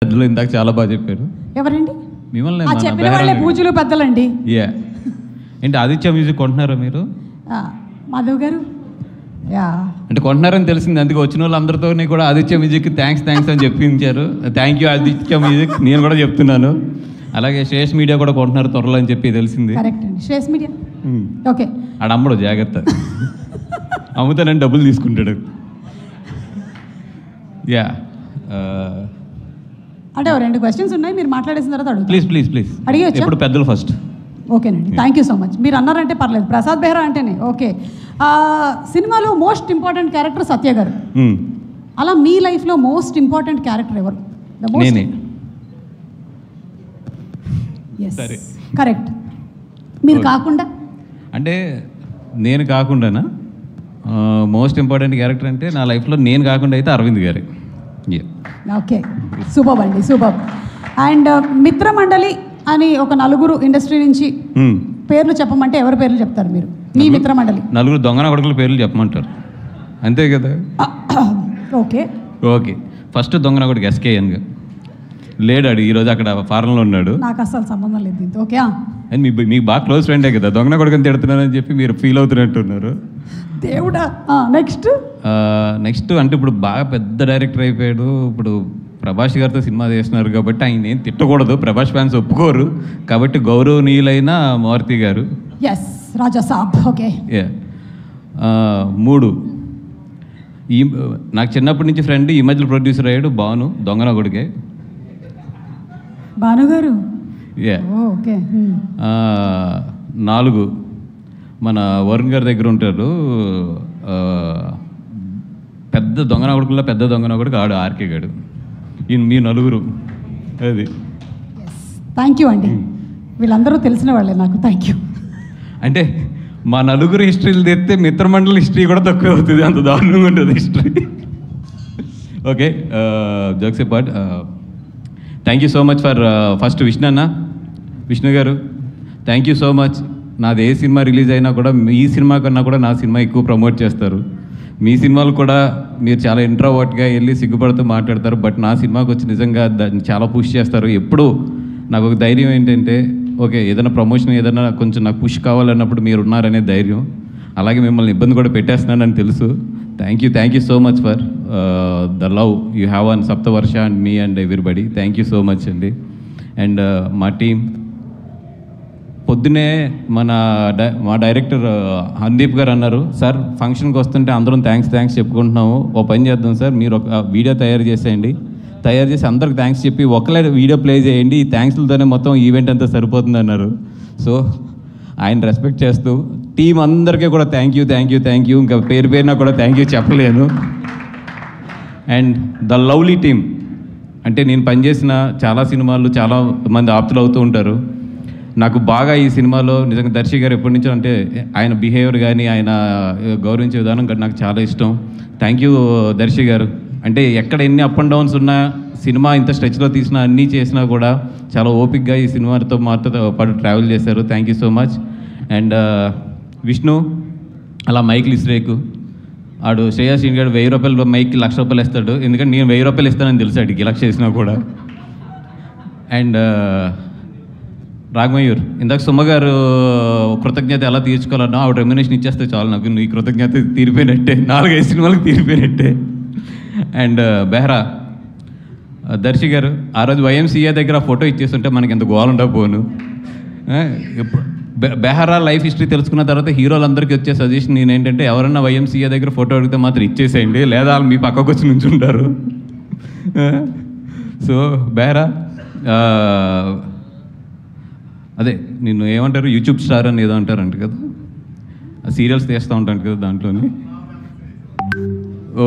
పెద్దలు ఇందాక చాలా బాగా చెప్పారు. ఎవరండి? మిమ్మల్ని చెప్పిన వాళ్ళే పూజలు పెద్దలండి. యా ఏంటి ఆదిత్య మ్యూజిక్ కొంటున్నారా మీరు? మాధవ్ గారు అంటే కొంటున్నారని తెలిసింది, అందుకే వచ్చిన వాళ్ళందరితో కూడా ఆదిత్య మ్యూజిక్ థ్యాంక్స్ అని చెప్పించారు. Thank you Aditya music. నేను కూడా చెప్తున్నాను. అలాగే శ్రేష్ మీడియా కూడా కొంటున్నారు త్వరలో అని చెప్పి తెలిసింది. కరెక్ట్ అండి, శ్రేష్ మీడియా. ఓకే, ఆడ అమ్మడు జాగ్రత్త, అమ్ముతానని డబ్బులు తీసుకుంటాడు. యా అంటే 2 క్వశ్చన్స్ ఉన్నాయి, మీరు మాట్లాడేసిన తర్వాత అడుగు. ప్లీజ్ అడిగేయచ్చు. ఇప్పుడు పెద్దలు ఫస్ట్. ఓకేనండి, థ్యాంక్ యూ సో మచ్. మీరు అన్నారంటే పర్లేదు. ప్రసాద్ బెహ్రా అంటేనే ఓకే. సినిమాలో మోస్ట్ ఇంపార్టెంట్ క్యారెక్టర్ సత్య గారు. అలా మీ లైఫ్లో మోస్ట్ ఇంపార్టెంట్ క్యారెక్టర్ ఎవరు? నేనే. సరే, కరెక్ట్. మీరు కాకుండా అంటే నేను కాకుండానా? మోస్ట్ ఇంపార్టెంట్ క్యారెక్టర్ అంటే నా లైఫ్లో నేను కాకుండా అయితే అరవింద్ గారే. ఓకే, సూపర్ అండి, సూపర్. అండ్ మిత్రమండలి అని ఒక 4 ఇండస్ట్రీ నుంచి పేర్లు చెప్పమంటే ఎవరి పేర్లు చెప్తారు మీరు? మీ మిత్రమండలి 4 దొంగన కొడుకుల పేర్లు చెప్పమంటారు, అంతే కదా? ఓకే, ఫస్ట్ దొంగన కొడుకు ఎస్కేఎన్ లేడాడు, ఈరోజు అక్కడ ఫారెన్లో ఉన్నాడు. నాకు అసలు సంబంధం లేదు దీంతో. ఓకే, అండ్ మీకు బాగా క్లోజ్ ఫ్రెండే కదా, దొంగన కొడుకుని తిడుతున్నారని చెప్పి మీరు ఫీల్ అవుతున్నట్టున్నారు. దేవుడా. నెక్స్ట్ అంటే ఇప్పుడు బాగా పెద్ద డైరెక్టర్ అయిపోయాడు. ఇప్పుడు ప్రభాస్ గారితో సినిమా చేస్తున్నారు కాబట్టి ఆయన ఏం తిట్టకూడదు, ప్రభాస్ ఫ్యాన్స్ ఒప్పుకోరు కాబట్టి గౌరవనీయులైన మారుతి గారు. ఎస్, రాజా సాబ్. ఓకే. 3 ఈ నాకు చిన్నప్పటి నుంచి ఫ్రెండ్, ఈ మధ్యలో ప్రొడ్యూసర్ అయ్యాడు భాను, దొంగన కొడుకే. భాను గారు. ఓకే. 4 మన వరుణ్ గారి దగ్గర ఉంటారు, పెద్ద దొంగన కొడుకుల్లో పెద్ద దొంగన కొడుకు ఆడు ఆర్కే గాడు. మీ 4 అది. థ్యాంక్ యూ అండి, వీళ్ళందరూ తెలిసిన వాళ్ళే నాకు. Thank you. అంటే మా 4 హిస్టరీలు తెస్తే మిత్రమండలి హిస్టరీ కూడా తక్కువ అవుతుంది, అంత దారుణంగా ఉంటుంది history. Okay, jokes apart, thank you so much for first Vishnu గారు, థ్యాంక్ యూ సో మచ్. నాది ఏ సినిమా రిలీజ్ అయినా కూడా ఈ సినిమా కన్నా కూడా నా సినిమా ఎక్కువ ప్రమోట్ చేస్తారు. మీ సినిమాలు కూడా మీరు చాలా ఇంట్రోవర్ట్గా వెళ్ళి సిగ్గుపడుతూ మాట్లాడతారు, బట్ నా సినిమాకి వచ్చి నిజంగా దాన్ని చాలా పుష్ చేస్తారు. ఎప్పుడూ నాకు ఒక ధైర్యం ఏంటంటే, ఓకే ఏదైనా ప్రమోషన్ ఏదైనా కొంచెం నాకు పుష్ కావాలన్నప్పుడు మీరు ఉన్నారనే ధైర్యం. అలాగే మిమ్మల్ని ఇబ్బంది కూడా పెట్టేస్తున్నానని తెలుసు. Thank you so much for the love you have on Saptavarsha and మీ and everybody. Thank you so much అండి. అండ్ మా టీం పొద్దునే మా డైరెక్టర్ హందీప్ గారు అన్నారు, సార్ ఫంక్షన్కి వస్తుంటే అందరం థ్యాంక్స్ చెప్పుకుంటున్నాము, ఓ పని చేద్దాం సార్, మీరు ఒక వీడియో తయారు చేసి అందరికి థ్యాంక్స్ చెప్పి ఒకలే వీడియో ప్లే చేయండి, ఈ థ్యాంక్స్లతోనే మొత్తం ఈవెంట్ అంతా సరిపోతుంది అన్నారు. సో ఆయన రెస్పెక్ట్ చేస్తూ టీం అందరికీ కూడా థ్యాంక్ యూ, ఇంకా పేరున కూడా థ్యాంక్ యూ చెప్పలేను. అండ్ ద లవ్లీ టీమ్, అంటే నేను పనిచేసిన చాలా సినిమాలు చాలా మంది ఆప్తులు అవుతూ ఉంటారు. నాకు బాగా ఈ సినిమాలో నిజంగా దర్శి గారు ఎప్పటి నుంచో, అంటే ఆయన బిహేవియర్ కానీ ఆయన గౌరవించే విధానం నాకు చాలా ఇష్టం. థ్యాంక్ యూ దర్శి గారు. అంటే ఎక్కడ ఎన్ని అప్ అండ్ డౌన్స్ ఉన్నా, సినిమా ఇంత స్ట్రెచ్లో తీసినా అన్నీ చేసినా కూడా చాలా ఓపిక్గా ఈ సినిమాతో పాటు ట్రావెల్ చేశారు. Thank you so much. And Vishnu అలా మైక్లు ఇస్రేకు ఆడు శ్రేయస్ ఇండియాడు 1000 రూపాయలు మైక్కి 1,00,000 రూపాయలు ఇస్తాడు, ఎందుకంటే నేను 1000 రూపాయలు ఇస్తానని తెలుసు అడిగి 1,00,000 చేసినా కూడా. అండ్ రాఘమయూర్, ఇందాక సుమ గారు కృతజ్ఞత ఎలా తీర్చుకోవాలన్నా ఆవిడ రెమ్యునేషన్ ఇచ్చేస్తే చాలు, నాకు నీ కృతజ్ఞత తీరిపోయినట్టే, 4-5 సినిమాలకు తీరిపోయినట్టే. అండ్ బెహ్రా దర్శి గారు, ఆ రోజు YMCA దగ్గర ఫోటో ఇచ్చేస్తుంటే మనకి ఎంత గోల్ ఉండకపోను. బెహ్రా లైఫ్ హిస్టరీ తెలుసుకున్న తర్వాత హీరోలందరికీ వచ్చే సజెషన్ నేనేంటంటే, ఎవరన్నా YMCA దగ్గర ఫోటో అడిగితే మాత్రం ఇచ్చేసేయండి, లేదా వాళ్ళు మీ పక్కకు వచ్చి నుంచుంటారు. సో బెహ్రా అదే నిన్ను ఏమంటారు, యూట్యూబ్ స్టార్ అని ఏదో అంటారంట కదా, సీరియల్స్ తీస్తూ ఉంటాను కదా దాంట్లోని.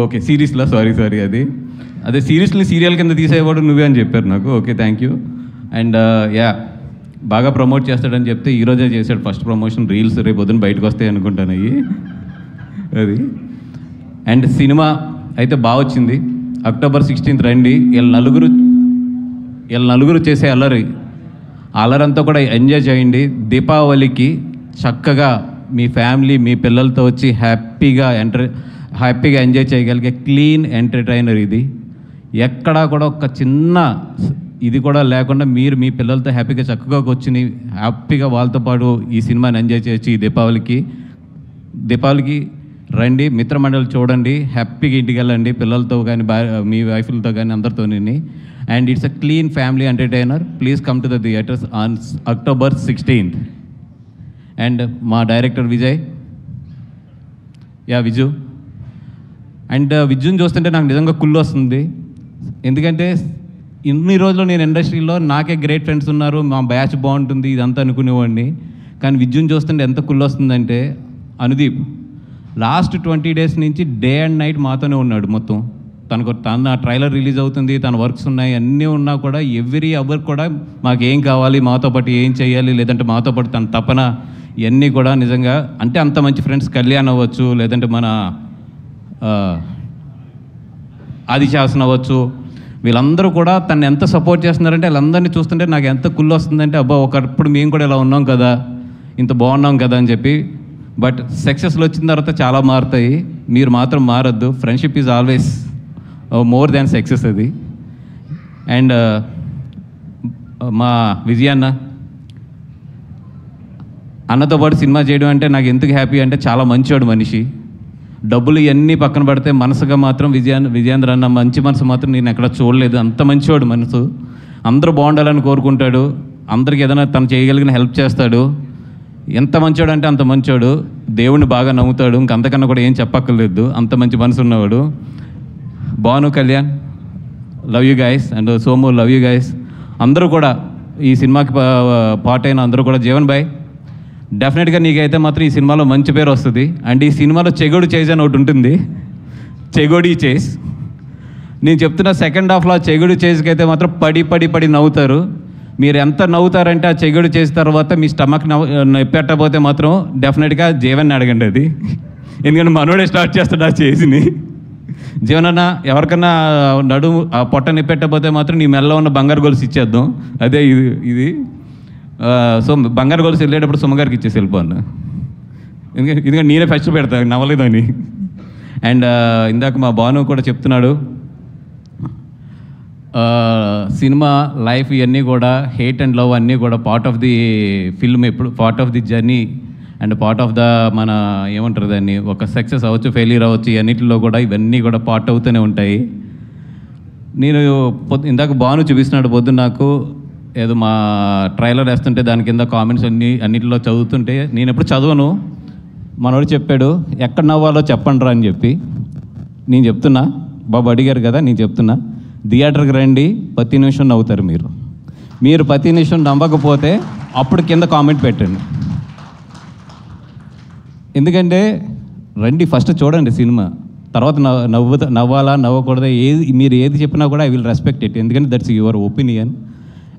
ఓకే, సిరీస్లో సారీ అదే సిరీస్ని సీరియల్ కింద తీసేవాడు నువ్వే అని చెప్పారు నాకు. Okay, thank you. అండ్ బాగా ప్రమోట్ చేస్తాడని చెప్తే ఈరోజే చేశాడు ఫస్ట్ ప్రమోషన్, రీల్స్ రేపు పొద్దున బయటకు వస్తాయి అనుకుంటాను అవి. అది. అండ్ సినిమా అయితే బాగా వచ్చింది. October 16th రండి. వీళ్ళ నలుగురు చేసే అల్లరంతా కూడా ఎంజాయ్ చేయండి. దీపావళికి చక్కగా మీ ఫ్యామిలీ మీ పిల్లలతో వచ్చి హ్యాపీగా ఎంజాయ్ చేయగలిగే క్లీన్ ఎంటర్టైనర్ ఇది. ఎక్కడా కూడా ఒక చిన్న ఇది కూడా లేకుండా మీరు మీ పిల్లలతో హ్యాపీగా చక్కగా కూర్చుని హ్యాపీగా వాళ్ళతో పాటు ఈ సినిమాని ఎంజాయ్ చేయొచ్చు. ఈ దీపావళికి రండి, మిత్రమండలి చూడండి, హ్యాపీగా ఇంటికి వెళ్ళండి పిల్లలతో కానీ మీ వైఫ్లతో కానీ అందరితో. And it's a clean family entertainer. Please come to the theatres on October 16th. And మా డైరెక్టర్ విజయ్, విజు. అండ్ విజుని చూస్తుంటే నాకు నిజంగా కుళ్ళు వస్తుంది. ఎందుకంటే ఇన్ని రోజులు నేను ఇండస్ట్రీలో నాకే గ్రేట్ ఫ్రెండ్స్ ఉన్నారు, మా బ్యాచ్ బాగుంటుంది ఇదంతా అనుకునేవాడిని. కానీ విజుని చూస్తుంటే ఎంత కుళ్ళు వస్తుందంటే, అనుదీప్ లాస్ట్ 20 days నుంచి డే అండ్ నైట్ మాతోనే ఉన్నాడు. మొత్తం తన ట్రైలర్ రిలీజ్ అవుతుంది, తన వర్క్స్ ఉన్నాయి, అన్నీ ఉన్నా కూడా ఎవ్రీ అవర్ కూడా మాకేం కావాలి, మాతో పాటు ఏం చేయాలి, లేదంటే మాతో పాటు తన తపన, ఇవన్నీ కూడా నిజంగా అంటే అంత మంచి ఫ్రెండ్స్. కళ్యాణ్ అవ్వచ్చు, లేదంటే మన ఆదిశాసన్ అవ్వచ్చు, వీళ్ళందరూ కూడా తను ఎంత సపోర్ట్ చేస్తున్నారంటే వాళ్ళందరినీ చూస్తుంటే నాకు ఎంత కుళ్ళు వస్తుందంటే, అబ్బా ఒకప్పుడు మేము కూడా ఇలా ఉన్నాం కదా, ఇంత బాగున్నాం కదా అని చెప్పి. బట్ సక్సెస్లు వచ్చిన తర్వాత చాలా మారుతాయి, మీరు మాత్రం మారద్దు. Friendship is always more than success అది. అండ్ మా విజయ్ అన్నతో పాటు సినిమా చేయడం అంటే నాకు ఎందుకు హ్యాపీ అంటే, చాలా మంచివాడు మనిషి. డబ్బులు ఇవన్నీ పక్కన పడితే మనసుగా మాత్రం విజయేంద్ర అన్న మంచి మనసు మాత్రం నేను ఎక్కడ చూడలేదు. అంత మంచివాడు మనసు, అందరూ బాగుండాలని కోరుకుంటాడు, అందరికి ఏదైనా తను చేయగలిగిన హెల్ప్ చేస్తాడు. ఎంత మంచివాడు అంటే అంత మంచివాడు, దేవుణ్ణి బాగా నమ్ముతాడు, ఇంకంతకన్నా కూడా ఏం చెప్పక్కర్లేదు, అంత మంచి మనసు ఉన్నవాడు. Bhanu, Kalyan, love you guys. And Somu, love you guys. అందరూ కూడా ఈ సినిమాకి పార్ట్ అయిన అందరూ కూడా, జీవన్ బాయ్ డెఫినెట్గా నీకైతే మాత్రం ఈ సినిమాలో మంచి పేరు వస్తుంది. అండ్ ఈ సినిమాలో చెగోడి చేజ్ అని ఒకటి ఉంటుంది, చెగోడి చేజ్. నేను చెప్తున్న సెకండ్ హాఫ్లో ఆ చెగోడి చేజ్కి అయితే మాత్రం పడి నవ్వుతారు. మీరు ఎంత నవ్వుతారంటే ఆ చెగోడి చేసిన తర్వాత మీ స్టమక్ పెట్టకపోతే మాత్రం డెఫినెట్గా జీవన్ని అడగండి అది, ఎందుకంటే మనోడే స్టార్ట్ చేస్తాడు ఆ చేజ్ని. జీవనన్న ఎవరికన్నా నడుము ఆ పొట్ట నిప్పెట్టకపోతే మాత్రం నీ మెల్ల ఉన్న బంగారు గొలుసు ఇచ్చేద్దాం, అదే ఇది. సో బంగారు గొలుసు వెళ్ళేటప్పుడు సుమ్మగారికి ఇచ్చేసి వెళ్ళిపోను, ఎందుకంటే నేనే ఫస్ట్ పెడతాను నవ్వలేదని. అండ్ ఇందాక మా భాను కూడా చెప్తున్నాడు, సినిమా లైఫ్ ఇవన్నీ కూడా హేట్ అండ్ లవ్ అన్నీ కూడా పార్ట్ ఆఫ్ ది ఫిల్మ్, ఎప్పుడు part of the journey and part of the మన ఏమంటారు దాన్ని, ఒక సక్సెస్ అవ్వచ్చు, ఫెయిల్యూర్ అవ్వచ్చు, అన్నిటిలో కూడా ఇవన్నీ కూడా పార్ట్ అవుతూనే ఉంటాయి. నేను ఇందాక భాను చూపిస్తున్నాడు పొద్దున్న నాకు, ఏదో మా ట్రైలర్ వేస్తుంటే దాని కింద కామెంట్స్ అన్నిటిలో చదువుతుంటే, నేను ఎప్పుడు చదవను, మనోడు చెప్పాడు ఎక్కడ నవ్వాలో చెప్పండి రా అని చెప్పి. నేను చెప్తున్నా, బాబు అడిగారు కదా, నేను చెప్తున్నా, థియేటర్కి రండి, ప్రతి నిమిషం నవ్వుతారు మీరు ప్రతి నిమిషం నవ్వకపోతే అప్పుడు కింద కామెంట్ పెట్టండి. ఎందుకంటే రండి, ఫస్ట్ చూడండి సినిమా, తర్వాత నవ్వాలా నవ్వకూడదా మీరు ఏది చెప్పినా కూడా ఐ విల్ రెస్పెక్ట్ ఇట్, ఎందుకంటే దట్స్ యువర్ ఒపీనియన్.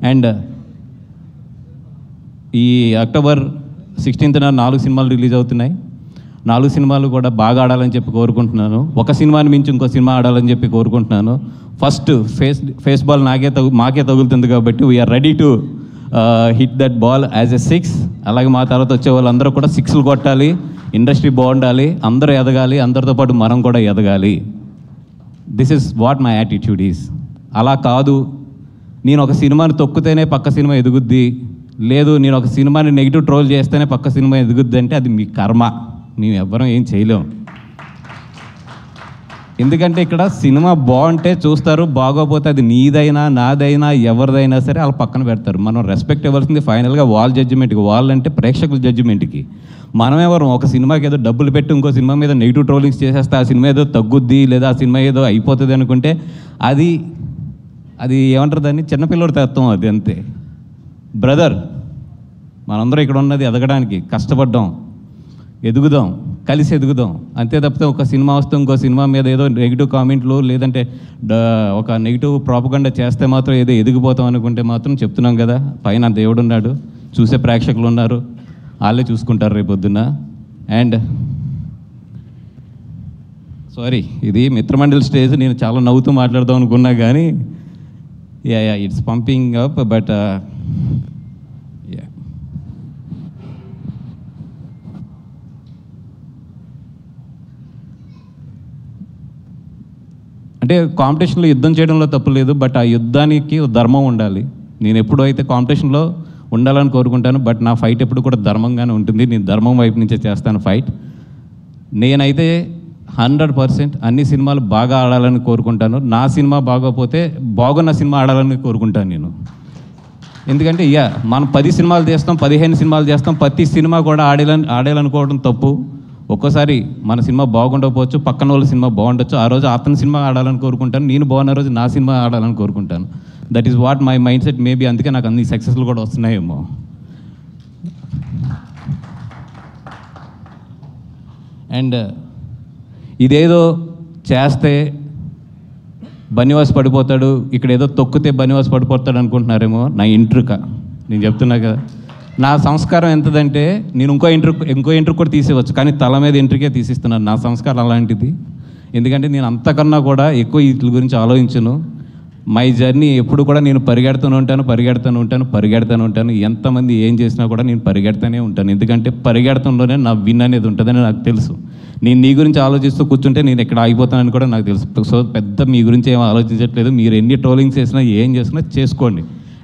అండ్ ఈ October 16th 4 సినిమాలు రిలీజ్ అవుతున్నాయి. 4 సినిమాలు కూడా బాగా ఆడాలని చెప్పి కోరుకుంటున్నాను. ఒక సినిమాని మించి ఇంకో సినిమా ఆడాలని చెప్పి కోరుకుంటున్నాను. ఫస్ట్ ఫేస్ బాల్ మాకే తగులుతుంది కాబట్టి we are ready to hit that ball as a 6. అలాగే మా తర్వాత వచ్చే వాళ్ళందరూ కూడా 6లు కొట్టాలి, ఇండస్ట్రీ బాగుండాలి, అందరూ ఎదగాలి, అందరితో పాటు మనం కూడా ఎదగాలి. This is what my attitude is. అలా కాదు నేను ఒక సినిమాని తొక్కితేనే పక్క సినిమా ఎదుగుద్ది, లేదు నేను ఒక సినిమాని నెగిటివ్ ట్రోల్ చేస్తేనే పక్క సినిమా ఎదుగుద్ది అంటే అది మీ కర్మ, మేము ఎవ్వరం ఏం చేయలేము. ఎందుకంటే ఇక్కడ సినిమా బాగుంటే చూస్తారు, బాగోపోతే అది నీదైనా నాదైనా ఎవరిదైనా సరే వాళ్ళు పక్కన పెడతారు. మనం రెస్పెక్ట్ ఇవ్వాల్సింది ఫైనల్గా వాళ్ళ జడ్జిమెంట్కి, వాళ్ళంటే ప్రేక్షకుల జడ్జిమెంట్కి. మనం ఎవరు ఒక సినిమాకి ఏదో డబ్బులు పెట్టి ఇంకో సినిమా మీద నెగిటివ్ ట్రోలింగ్స్ చేసేస్తే ఆ సినిమా ఏదో తగ్గుద్ది, లేదా ఆ సినిమా ఏదో అయిపోతుంది అనుకుంటే అది ఏమంటారు దాన్ని, చిన్నపిల్లడి తత్వం అది, అంతే. బ్రదర్, మనందరం ఇక్కడ ఉన్నది ఎదగడానికి, కష్టపడ్డాం, ఎదుగుదాం, కలిసి ఎదుగుదాం, అంతే తప్పితే ఒక సినిమా వస్తే ఇంకో సినిమా మీద ఏదో నెగిటివ్ కామెంట్లు లేదంటే ఒక నెగిటివ్ ప్రాపగండా చేస్తే మాత్రం ఏదో ఎదిగిపోతాం అనుకుంటే మాత్రం చెప్తున్నాం కదా, పైన దేవుడు ఉన్నాడు, చూసే ప్రేక్షకులు ఉన్నారు, వాళ్ళే చూసుకుంటారు రేపొద్దున్న. అండ్ సారీ, ఇది మిత్రమండలి స్టేజ్, నేను చాలా నవ్వుతూ మాట్లాడదాం అనుకున్నా కానీ ఇట్స్ పంపింగ్ అప్, బట్ అంటే కాంపిటీషన్లో యుద్ధం చేయడంలో తప్పు లేదు, బట్ ఆ యుద్ధానికి ధర్మం ఉండాలి. నేను ఎప్పుడు అయితే కాంపిటీషన్లో ఉండాలని కోరుకుంటాను, బట్ నా ఫైట్ ఎప్పుడు కూడా ధర్మంగానే ఉంటుంది. నేను ధర్మం వైపు నుంచే చేస్తాను ఫైట్. నేనైతే 100% అన్ని సినిమాలు బాగా ఆడాలని కోరుకుంటాను. నా సినిమా బాగోపోతే బాగున్న సినిమా ఆడాలని కోరుకుంటాను నేను. ఎందుకంటే మనం 10 సినిమాలు చేస్తాం, 15 సినిమాలు చేస్తాం, ప్రతి సినిమా కూడా ఆడాలనుకోవడం తప్పు. ఒక్కోసారి మన సినిమా బాగుండకపోవచ్చు, పక్కన వాళ్ళ సినిమా బాగుండొచ్చు. ఆ రోజు అతని సినిమా ఆడాలని కోరుకుంటాను, నేను బాగున్న రోజు నా సినిమా ఆడాలని కోరుకుంటాను. That is what my mind set. Maybe అందుకే నాకు అన్ని సక్సెస్లు కూడా వస్తున్నాయేమో. అండ్ ఇదేదో చేస్తే బనివాస్ పడిపోతాడు, ఇక్కడ ఏదో తొక్కితే బనివాస్ పడిపోతాడు అనుకుంటున్నారేమో. నా ఇంట్రుక నేను చెప్తున్నా కదా, నా సంస్కారం ఎంతదంటే నేను ఇంకో ఇంట్రుక్ కూడా తీసేవచ్చు, కానీ తల మీద ఇంట్రుకే తీసిస్తున్నాను. నా సంస్కారం అలాంటిది. ఎందుకంటే నేను అంతకన్నా కూడా ఎక్కువ వీటి గురించి ఆలోచించను. మై జర్నీ ఎప్పుడు కూడా నేను పరిగెడుతూనే ఉంటాను. ఎంతమంది ఏం చేసినా కూడా నేను పరిగెడుతూనే ఉంటాను. ఎందుకంటే పరిగెడతంలోనే నా విన్ అనేది ఉంటుందని నాకు తెలుసు. నేను నీ గురించి ఆలోచిస్తూ కూర్చుంటే నేను ఎక్కడ ఆగిపోతానని కూడా నాకు తెలుసు. సో పెద్ద మీ గురించి ఏం ఆలోచించట్లేదు. మీరు ఎన్ని ట్రోలింగ్స్ చేసినా ఏం చేసినా చేసుకోండి.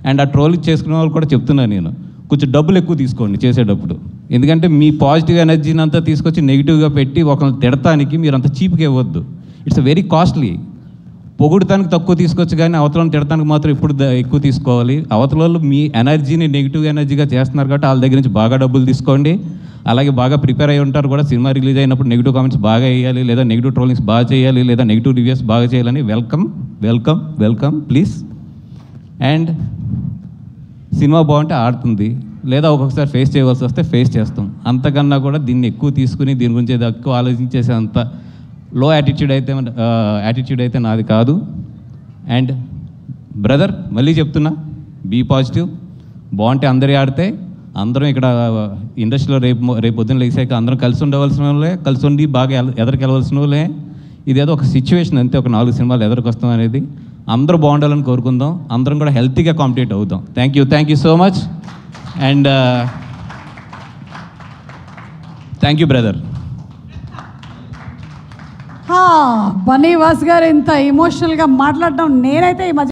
అండ్ ఆ ట్రోలింగ్ చేసుకునే వాళ్ళు కూడా చెప్తున్నాను నేను, కొంచెం డబ్బులు ఎక్కువ తీసుకోండి చేసేటప్పుడు. ఎందుకంటే మీ పాజిటివ్ ఎనర్జీని అంతా తీసుకొచ్చి నెగిటివ్గా పెట్టి ఒకరిని తిడటానికి మీరు అంత చీప్గా ఇవ్వద్దు. It's very costly. పొగుడుతానికి తక్కువ తీసుకోవచ్చు, కానీ అవతలను తిడటానికి మాత్రం ఇప్పుడు ఎక్కువ తీసుకోవాలి. అవతలలో మీ ఎనర్జీని నెగిటివ్ ఎనర్జీగా చేస్తున్నారు కాబట్టి వాళ్ళ దగ్గర నుంచి బాగా డబ్బులు తీసుకోండి. అలాగే బాగా ప్రిపేర్ అయ్యి ఉంటారు కూడా. సినిమా రిలీజ్ అయినప్పుడు నెగిటివ్ కామెంట్స్ బాగా వేయాలి, లేదా నెగిటివ్ ట్రోలింగ్స్ బాగా చేయాలి, లేదా నెగిటివ్ రివ్యూస్ బాగా చేయాలని వెల్కమ్ ప్లీజ్. అండ్ సినిమా బాగుంటే ఆడుతుంది, లేదా ఒక్కొక్కసారి ఫేస్ చేయవలసి వస్తే ఫేస్ చేస్తాం. అంతకన్నా కూడా దీన్ని ఎక్కువ తీసుకుని దీని గురించి ఎక్కువ ఆలోచించేసే అంత లో యాటిట్యూడ్ అయితే నాది కాదు. అండ్ బ్రదర్ మళ్ళీ చెప్తున్నా, బీ పాజిటివ్. బాగుంటే అందరి ఆడితే అందరం ఇక్కడ ఇండస్ట్రీలో రేపు పొద్దున్న లేసాక అందరం కలిసి ఉండవలసిన వాళ్ళే, కలిసి ఉండి బాగా ఎదరికెళ్ళవలసిన వాళ్ళే. ఇదేదో ఒక సిచ్యువేషన్ అంతే, ఒక 4 సినిమాలు ఎదరికొస్తాం అనేది. అందరూ బాగుండాలని కోరుకుందాం, అందరం కూడా హెల్తీగా కాంపిటేట్ అవుదాం. Thank you so much. And thank you brother. బనీవాస్ గారు ఇంత ఎమోషనల్గా మాట్లాడడం నేనైతే ఈ మధ్య